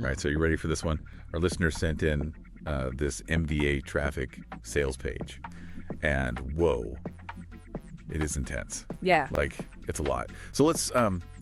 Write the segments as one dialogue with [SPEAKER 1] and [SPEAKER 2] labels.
[SPEAKER 1] All right, so you ready for this one? Our listener sent in this MDA Traffic sales page, and whoa, it is intense.
[SPEAKER 2] Yeah.
[SPEAKER 1] Like, it's a lot. So let's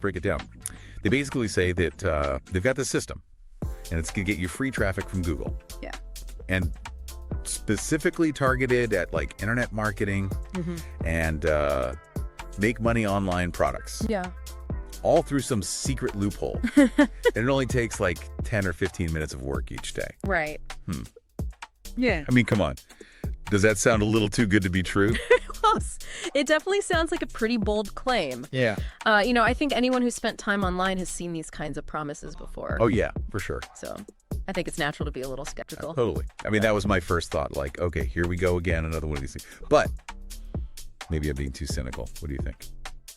[SPEAKER 1] break it down. They basically say that they've got this system, and it's going to get you free traffic from Google.
[SPEAKER 2] Yeah.
[SPEAKER 1] And specifically targeted at like internet marketing and make money online products.
[SPEAKER 2] Yeah.
[SPEAKER 1] All through some secret loophole. And it only takes like 10 or 15 minutes of work each day.
[SPEAKER 2] Right. Yeah.
[SPEAKER 1] I mean, come on. Does that sound a little too good to be true?
[SPEAKER 2] It definitely sounds like a pretty bold claim.
[SPEAKER 1] Yeah.
[SPEAKER 2] I think anyone who's spent time online has seen these kinds of promises before.
[SPEAKER 1] Oh, yeah, for sure.
[SPEAKER 2] So I think it's natural to be a little skeptical.
[SPEAKER 1] Totally. I mean, that was my first thought. Like, okay, here we go again, another one of these things. But maybe I'm being too cynical. What do you think?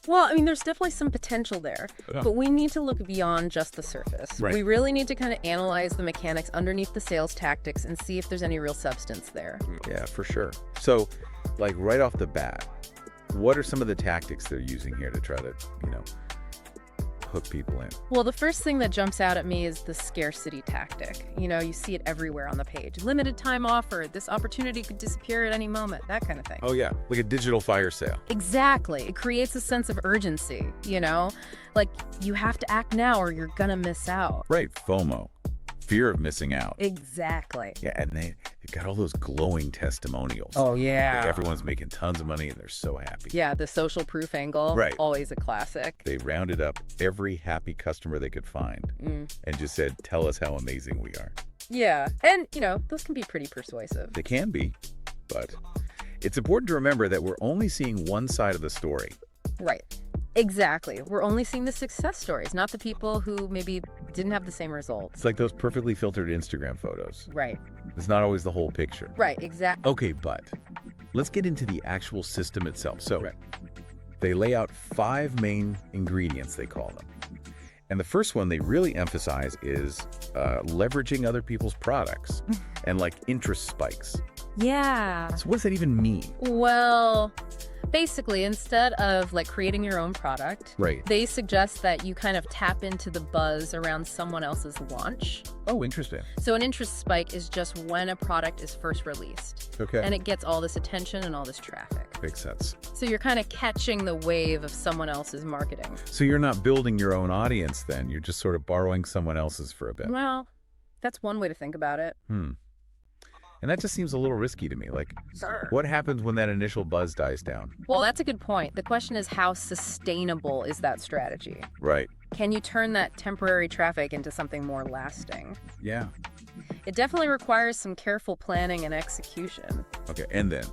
[SPEAKER 2] Well, I mean, there's definitely some potential there,
[SPEAKER 1] Yeah.
[SPEAKER 2] but we need to look beyond just the surface.
[SPEAKER 1] Right.
[SPEAKER 2] We really need to kind of analyze the mechanics underneath the sales tactics and see if there's any real substance there.
[SPEAKER 1] Yeah, for sure. So, like, right off the bat, what are some of the tactics they're using here to try to, hook people in?
[SPEAKER 2] Well, the first thing that jumps out at me is the scarcity tactic. You see it everywhere on the page. Limited time offer. This opportunity could disappear at any moment. That kind of thing.
[SPEAKER 1] Oh, yeah. Like a digital fire sale.
[SPEAKER 2] Exactly. It creates a sense of urgency, Like, you have to act now or you're gonna miss out.
[SPEAKER 1] Right. FOMO. Fear of missing out.
[SPEAKER 2] Exactly.
[SPEAKER 1] Yeah, and they've got all those glowing testimonials.
[SPEAKER 2] Oh, yeah.
[SPEAKER 1] Like everyone's making tons of money and they're so happy.
[SPEAKER 2] Yeah, the social proof angle.
[SPEAKER 1] Right.
[SPEAKER 2] Always a classic.
[SPEAKER 1] They rounded up every happy customer they could find and just said, tell us how amazing we are.
[SPEAKER 2] Yeah. And, those can be pretty persuasive.
[SPEAKER 1] They can be, but it's important to remember that we're only seeing one side of the story.
[SPEAKER 2] Right. Exactly. We're only seeing the success stories, not the people who maybe didn't have the same results.
[SPEAKER 1] It's like those perfectly filtered Instagram photos.
[SPEAKER 2] Right.
[SPEAKER 1] It's not always the whole picture.
[SPEAKER 2] Right, exactly.
[SPEAKER 1] Okay, but let's get into the actual system itself. So they lay out 5 main ingredients, they call them. And the first one they really emphasize is leveraging other people's products and like interest spikes.
[SPEAKER 2] Yeah.
[SPEAKER 1] So what does that even mean?
[SPEAKER 2] Well, basically, instead of like creating your own product,
[SPEAKER 1] Right.
[SPEAKER 2] they suggest that you kind of tap into the buzz around someone else's launch.
[SPEAKER 1] Oh, interesting.
[SPEAKER 2] So an interest spike is just when a product is first released.
[SPEAKER 1] Okay.
[SPEAKER 2] And it gets all this attention and all this traffic.
[SPEAKER 1] Makes sense.
[SPEAKER 2] So you're kind of catching the wave of someone else's marketing.
[SPEAKER 1] So you're not building your own audience then. You're just sort of borrowing someone else's for a bit.
[SPEAKER 2] Well, that's one way to think about it.
[SPEAKER 1] And that just seems a little risky to me. Like, what happens when that initial buzz dies down?
[SPEAKER 2] Well, that's a good point. The question is, how sustainable is that strategy?
[SPEAKER 1] Right.
[SPEAKER 2] Can you turn that temporary traffic into something more lasting?
[SPEAKER 1] Yeah.
[SPEAKER 2] It definitely requires some careful planning and execution.
[SPEAKER 1] Okay, and then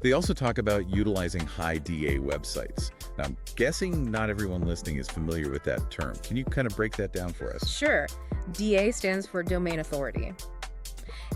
[SPEAKER 1] they also talk about utilizing high DA websites. Now, I'm guessing not everyone listening is familiar with that term. Can you kind of break that down for us?
[SPEAKER 2] Sure. DA stands for domain authority.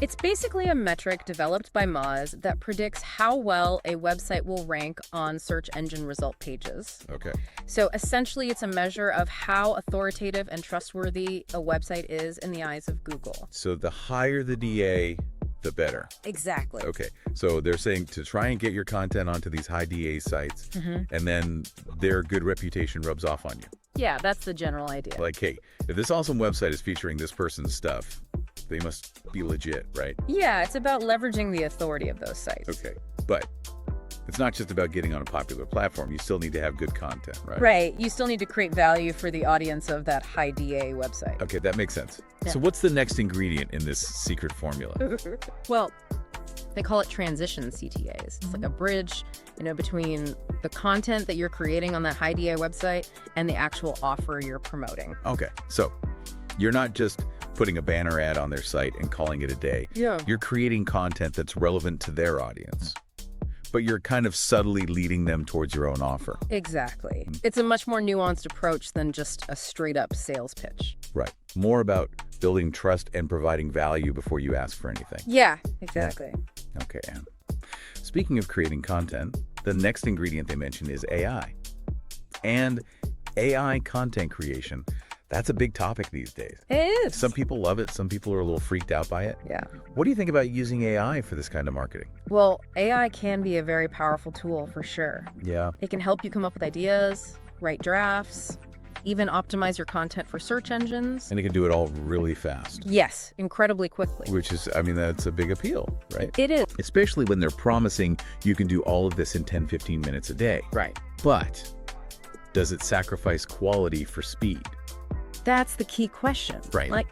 [SPEAKER 2] It's basically a metric developed by Moz that predicts how well a website will rank on search engine result pages.
[SPEAKER 1] Okay.
[SPEAKER 2] So essentially, it's a measure of how authoritative and trustworthy a website is in the eyes of Google.
[SPEAKER 1] So the higher the DA, the better.
[SPEAKER 2] Exactly.
[SPEAKER 1] Okay. So they're saying to try and get your content onto these high DA sites, and then their good reputation rubs off on you.
[SPEAKER 2] Yeah, that's the general idea.
[SPEAKER 1] Like, hey, if this awesome website is featuring this person's stuff, they must be legit, right?
[SPEAKER 2] Yeah, it's about leveraging the authority of those sites.
[SPEAKER 1] Okay. But it's not just about getting on a popular platform. You still need to have good content, right?
[SPEAKER 2] Right. You still need to create value for the audience of that high DA website.
[SPEAKER 1] Okay, that makes sense.
[SPEAKER 2] Yeah.
[SPEAKER 1] So what's the next ingredient in this secret formula?
[SPEAKER 2] Well, they call it transition CTAs. It's like a bridge, between the content that you're creating on that high DA website and the actual offer you're promoting.
[SPEAKER 1] Okay, so you're not just putting a banner ad on their site and calling it a day.
[SPEAKER 2] Yeah.
[SPEAKER 1] You're creating content that's relevant to their audience, but you're kind of subtly leading them towards your own offer.
[SPEAKER 2] Exactly. It's a much more nuanced approach than just a straight up sales pitch.
[SPEAKER 1] Right. More about building trust and providing value before you ask for anything.
[SPEAKER 2] Yeah, exactly.
[SPEAKER 1] Okay, Anne. Speaking of creating content, the next ingredient they mention is AI. And AI content creation. That's a big topic these days.
[SPEAKER 2] It is.
[SPEAKER 1] Some people love it. Some people are a little freaked out by it.
[SPEAKER 2] Yeah.
[SPEAKER 1] What do you think about using AI for this kind of marketing?
[SPEAKER 2] Well, AI can be a very powerful tool for sure.
[SPEAKER 1] Yeah.
[SPEAKER 2] It can help you come up with ideas, write drafts, even optimize your content for search engines.
[SPEAKER 1] And it can do it all really fast.
[SPEAKER 2] Yes, incredibly quickly.
[SPEAKER 1] Which is, I mean, that's a big appeal, right?
[SPEAKER 2] It is.
[SPEAKER 1] Especially when they're promising you can do all of this in 10, 15 minutes a day.
[SPEAKER 2] Right.
[SPEAKER 1] But does it sacrifice quality for speed?
[SPEAKER 2] That's the key question.
[SPEAKER 1] Right.
[SPEAKER 2] Like,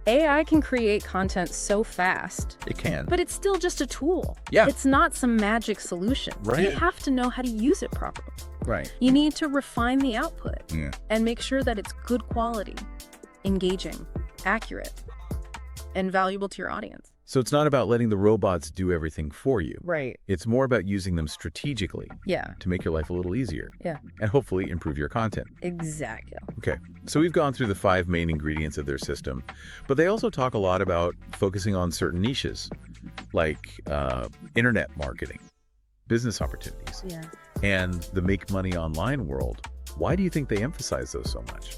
[SPEAKER 2] AI can create content so fast.
[SPEAKER 1] It can.
[SPEAKER 2] But it's still just a tool.
[SPEAKER 1] Yeah.
[SPEAKER 2] It's not some magic solution.
[SPEAKER 1] Right.
[SPEAKER 2] You have to know how to use it properly.
[SPEAKER 1] Right.
[SPEAKER 2] You need to refine the output
[SPEAKER 1] Yeah.
[SPEAKER 2] and make sure that it's good quality, engaging, accurate, and valuable to your audience.
[SPEAKER 1] So it's not about letting the robots do everything for you.
[SPEAKER 2] Right.
[SPEAKER 1] It's more about using them strategically
[SPEAKER 2] Yeah.
[SPEAKER 1] to make your life a little easier.
[SPEAKER 2] Yeah.
[SPEAKER 1] And hopefully improve your content.
[SPEAKER 2] Exactly.
[SPEAKER 1] Okay, so we've gone through the 5 main ingredients of their system, but they also talk a lot about focusing on certain niches, like internet marketing, business opportunities,
[SPEAKER 2] Yeah.
[SPEAKER 1] and the make money online world. Why do you think they emphasize those so much?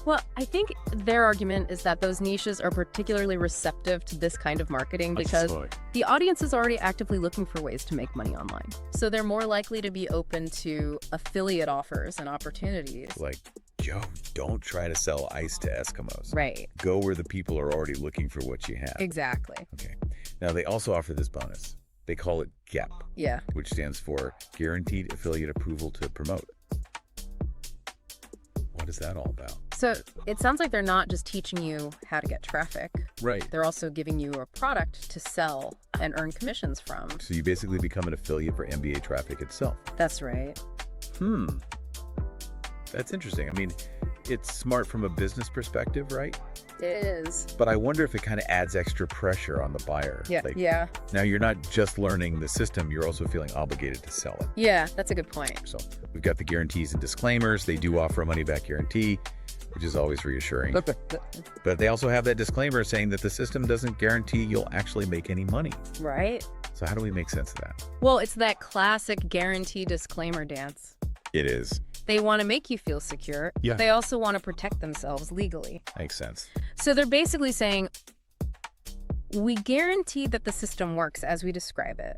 [SPEAKER 2] Well, I think their argument is that those niches are particularly receptive to this kind of marketing because the audience is already actively looking for ways to make money online. So they're more likely to be open to affiliate offers and opportunities.
[SPEAKER 1] Like, Joe, don't try to sell ice to Eskimos.
[SPEAKER 2] Right.
[SPEAKER 1] Go where the people are already looking for what you have.
[SPEAKER 2] Exactly.
[SPEAKER 1] Okay. Now, they also offer this bonus. They call it GAP,
[SPEAKER 2] Yeah.
[SPEAKER 1] which stands for Guaranteed Affiliate Approval to Promote. What is that all about?
[SPEAKER 2] So it sounds like they're not just teaching you how to get traffic.
[SPEAKER 1] Right.
[SPEAKER 2] They're also giving you a product to sell and earn commissions from.
[SPEAKER 1] So you basically become an affiliate for MDA Traffic itself.
[SPEAKER 2] That's right.
[SPEAKER 1] That's interesting. I mean, it's smart from a business perspective, right?
[SPEAKER 2] It is.
[SPEAKER 1] But I wonder if it kind of adds extra pressure on the buyer.
[SPEAKER 2] Yeah.
[SPEAKER 1] Like,
[SPEAKER 2] Yeah.
[SPEAKER 1] now you're not just learning the system, you're also feeling obligated to sell it.
[SPEAKER 2] Yeah, that's a good point.
[SPEAKER 1] So we've got the guarantees and disclaimers. They do offer a money-back guarantee, which is always reassuring. But they also have that disclaimer saying that the system doesn't guarantee you'll actually make any money.
[SPEAKER 2] Right?
[SPEAKER 1] So how do we make sense of that?
[SPEAKER 2] Well, it's that classic guarantee disclaimer dance.
[SPEAKER 1] It is.
[SPEAKER 2] They want to make you feel secure.
[SPEAKER 1] Yeah.
[SPEAKER 2] But they also want to protect themselves legally.
[SPEAKER 1] Makes sense.
[SPEAKER 2] So they're basically saying, we guarantee that the system works as we describe it,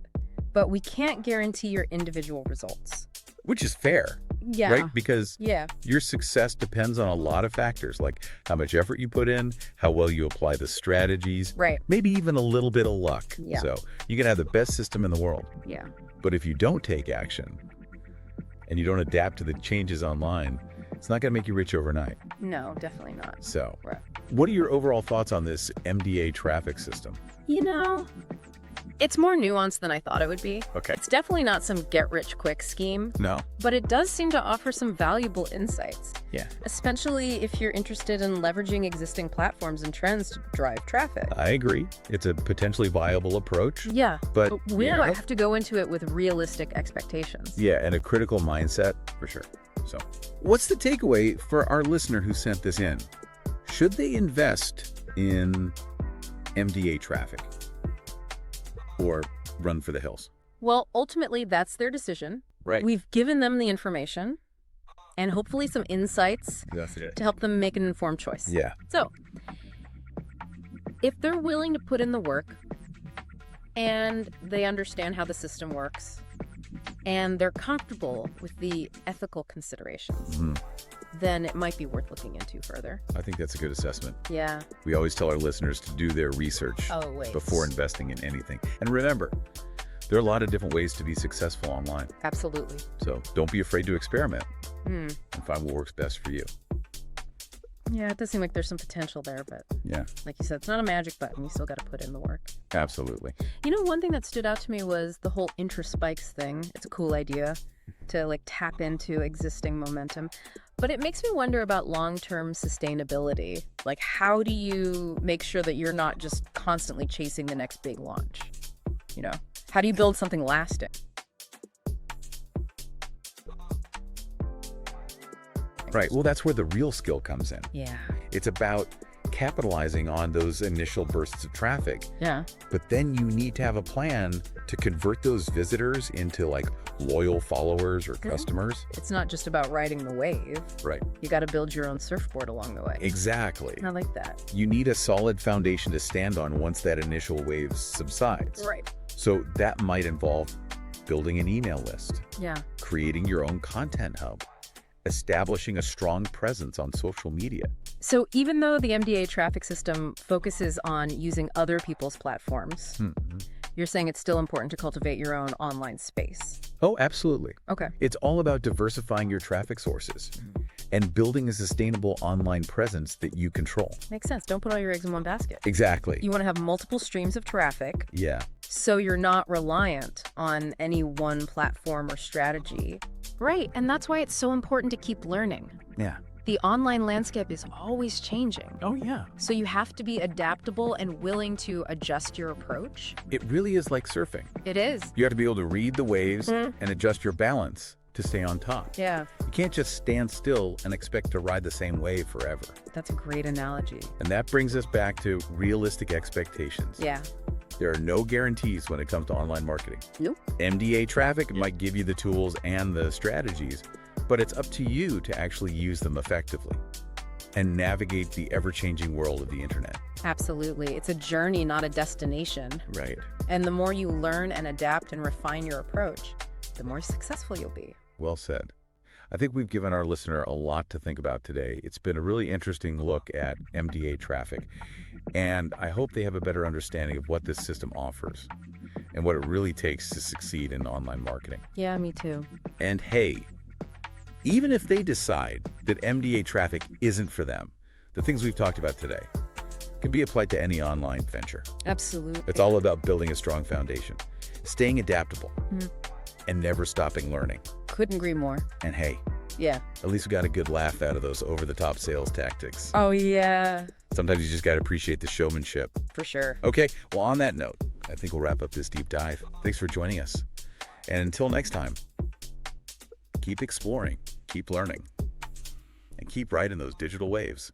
[SPEAKER 2] but we can't guarantee your individual results.
[SPEAKER 1] Which is fair,
[SPEAKER 2] Yeah.
[SPEAKER 1] right? Because
[SPEAKER 2] Yeah.
[SPEAKER 1] your success depends on a lot of factors, like how much effort you put in, how well you apply the strategies,
[SPEAKER 2] Right.
[SPEAKER 1] maybe even a little bit of luck.
[SPEAKER 2] Yeah.
[SPEAKER 1] So you can have the best system in the world,
[SPEAKER 2] Yeah.
[SPEAKER 1] but if you don't take action and you don't adapt to the changes online, it's not going to make you rich overnight.
[SPEAKER 2] No, definitely not.
[SPEAKER 1] So
[SPEAKER 2] Right.
[SPEAKER 1] what are your overall thoughts on this MDA traffic system?
[SPEAKER 2] You know, it's more nuanced than I thought it would be.
[SPEAKER 1] Okay.
[SPEAKER 2] It's definitely not some get-rich-quick scheme,
[SPEAKER 1] No.
[SPEAKER 2] but it does seem to offer some valuable insights,
[SPEAKER 1] Yeah.
[SPEAKER 2] especially if you're interested in leveraging existing platforms and trends to drive traffic.
[SPEAKER 1] I agree. It's a potentially viable approach.
[SPEAKER 2] Yeah,
[SPEAKER 1] But
[SPEAKER 2] we
[SPEAKER 1] yeah.
[SPEAKER 2] have to go into it with realistic expectations.
[SPEAKER 1] Yeah, and a critical mindset, for sure. So, what's the takeaway for our listener who sent this in? Should they invest in MDA traffic or run for the hills?
[SPEAKER 2] Well, ultimately, that's their decision.
[SPEAKER 1] Right.
[SPEAKER 2] We've given them the information and hopefully some insights
[SPEAKER 1] That's it.
[SPEAKER 2] to help them make an informed choice.
[SPEAKER 1] Yeah.
[SPEAKER 2] So, if they're willing to put in the work and they understand how the system works and they're comfortable with the ethical considerations, then it might be worth looking into further.
[SPEAKER 1] I think that's a good assessment.
[SPEAKER 2] Yeah.
[SPEAKER 1] We always tell our listeners to do their research
[SPEAKER 2] Always.
[SPEAKER 1] before investing in anything. And remember, there are a lot of different ways to be successful online.
[SPEAKER 2] Absolutely.
[SPEAKER 1] So don't be afraid to experiment
[SPEAKER 2] Hmm.
[SPEAKER 1] and find what works best for you.
[SPEAKER 2] Yeah, it does seem like there's some potential there, but
[SPEAKER 1] Yeah,
[SPEAKER 2] like you said, it's not a magic button. You still got to put in the work.
[SPEAKER 1] absolutely.
[SPEAKER 2] You know, one thing that stood out to me was the whole intra-spikes thing. It's a cool idea to like tap into existing momentum, but it makes me wonder about long-term sustainability. Like, how do you make sure that you're not just constantly chasing the next big launch? You know, how do you build something lasting?
[SPEAKER 1] Right. Well, that's where the real skill comes in.
[SPEAKER 2] Yeah.
[SPEAKER 1] It's about capitalizing on those initial bursts of traffic,
[SPEAKER 2] Yeah.
[SPEAKER 1] but then you need to have a plan to convert those visitors into like loyal followers or customers.
[SPEAKER 2] It's not just about riding the wave.
[SPEAKER 1] Right.
[SPEAKER 2] You got to build your own surfboard along the way.
[SPEAKER 1] Exactly.
[SPEAKER 2] I like that.
[SPEAKER 1] You need a solid foundation to stand on once that initial wave subsides.
[SPEAKER 2] Right.
[SPEAKER 1] So that might involve building an email list,
[SPEAKER 2] Yeah.
[SPEAKER 1] creating your own content hub, establishing a strong presence on social media.
[SPEAKER 2] So even though the MDA traffic system focuses on using other people's platforms, you're saying it's still important to cultivate your own online space.
[SPEAKER 1] Oh, absolutely.
[SPEAKER 2] Okay.
[SPEAKER 1] It's all about diversifying your traffic sources and building a sustainable online presence that you control.
[SPEAKER 2] Makes sense. Don't put all your eggs in one basket.
[SPEAKER 1] Exactly.
[SPEAKER 2] You want to have multiple streams of traffic,
[SPEAKER 1] Yeah.
[SPEAKER 2] so you're not reliant on any one platform or strategy. Right, and that's why it's so important to keep learning.
[SPEAKER 1] Yeah.
[SPEAKER 2] The online landscape is always changing.
[SPEAKER 1] Oh, yeah.
[SPEAKER 2] So you have to be adaptable and willing to adjust your approach.
[SPEAKER 1] It really is like surfing.
[SPEAKER 2] It is.
[SPEAKER 1] You have to be able to read the waves and adjust your balance to stay on top.
[SPEAKER 2] Yeah,
[SPEAKER 1] You can't just stand still and expect to ride the same wave forever.
[SPEAKER 2] that's a great analogy.
[SPEAKER 1] And that brings us back to realistic expectations.
[SPEAKER 2] Yeah.
[SPEAKER 1] There are no guarantees when it comes to online marketing.
[SPEAKER 2] Nope.
[SPEAKER 1] MDA Traffic might give you the tools and the strategies, but it's up to you to actually use them effectively and navigate the ever-changing world of the internet.
[SPEAKER 2] Absolutely. It's a journey, not a destination.
[SPEAKER 1] Right.
[SPEAKER 2] And the more you learn and adapt and refine your approach, the more successful you'll be.
[SPEAKER 1] Well said. I think we've given our listener a lot to think about today. It's been a really interesting look at MDA Traffic, and I hope they have a better understanding of what this system offers and what it really takes to succeed in online marketing.
[SPEAKER 2] Yeah, me too.
[SPEAKER 1] And hey, even if they decide that MDA Traffic isn't for them, the things we've talked about today can be applied to any online venture.
[SPEAKER 2] Absolutely.
[SPEAKER 1] It's all about building a strong foundation, staying adaptable, and never stopping learning.
[SPEAKER 2] Couldn't agree more.
[SPEAKER 1] And hey,
[SPEAKER 2] Yeah.
[SPEAKER 1] at least we got a good laugh out of those over-the-top sales tactics.
[SPEAKER 2] Oh, yeah.
[SPEAKER 1] Sometimes you just got to appreciate the showmanship.
[SPEAKER 2] For sure.
[SPEAKER 1] Okay, well, on that note, I think we'll wrap up this deep dive. Thanks for joining us. And until next time, keep exploring, keep learning, and keep riding those digital waves.